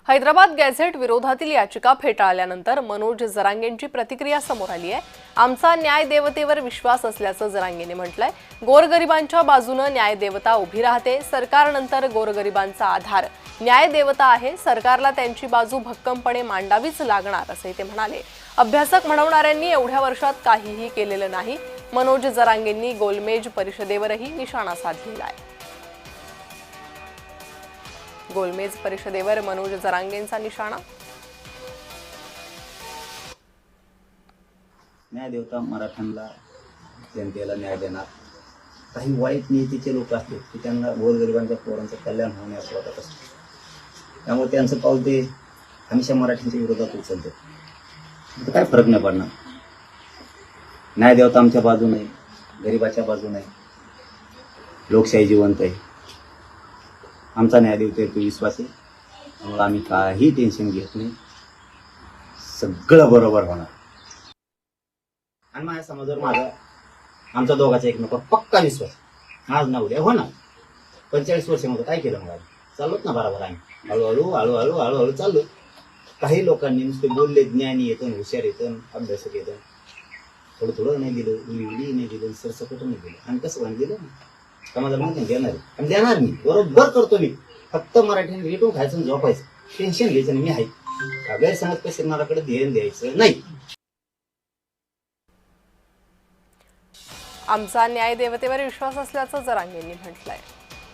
Hyderabad gadget विरोधातील याचिका फेटाळल्यानंतर मनोज जरांगेंची प्रतिक्रिया समोर आली आहे। आमचा न्याय देवतेवर विश्वास असल्याचं जरांगेंनी म्हटलंय। गोरगरिबांच्या बाजूने न्याय देवता उभी राहते। सरकारनंतर गोरगरिबांचा आधार न्याय देवता आहे। सरकारला त्यांची बाजू भक्कमपणे मांडावीच लागणार असे ते म्हणाले। अभ्यासक म्हणवणाऱ्यांनी एवढ्या वर्षात काहीही केलेलं नाही। मनोज जरांगेंनी गोलमेज परिषदेवरही निशाणा साधलेला आहे। गोलमेज परिषदेवर मनोज जरांगेंचा निशाणा। न्याय देवता मराठ्यांना जनतेला न्याय देणार। काही वाईट नीतीचे लोक असतील की त्यांना गोरगरिबांच्या पोरांचं कल्याण होण्यास वाटत असते, त्यामुळे त्यांचं पाऊल ते हमेशा मराठ्यांच्या विरोधात उचलते। तर काय फरक नाही पडणार। न्याय देवता आमच्या बाजूने आहे, गरिबाच्या बाजूने आहे, लोकशाही जिवंत आहे। आमचा न्याय देवतेवर विश्वास आहे, त्यामुळे आम्ही काही टेन्शन घेत नाही, सगळं बरोबर होणार। आणि माझ्या समाजावर आमचा दोघांचा एकमेकावर पक्का विश्वास, आज ना उद्या होणार। 45 वर्षामध्ये काय केलं मग चाललोत ना बरोबर, आम्ही हळूहळू चाललो। काही लोकांनी नुसते बोलले ज्ञानी येतं, हुशार येतं, अभ्यासक येतं, थोडं नाही दिलं, उली नाही दिलं, सरसकट नाही दिलं। आणि कसं पण दिलं समाजाला म्हणून देणार मी बरोबर करतो। मी फक्त मराठीने रेटून खायचं आणि झोपायचं, टेन्शन घ्यायचं नाही। मी आहे गैरसमज पेशंटकडे ध्यान द्यायचं नाही। आमचा न्याय देवतेवर विश्वास असल्याचं जरांगेंनी म्हटलंय।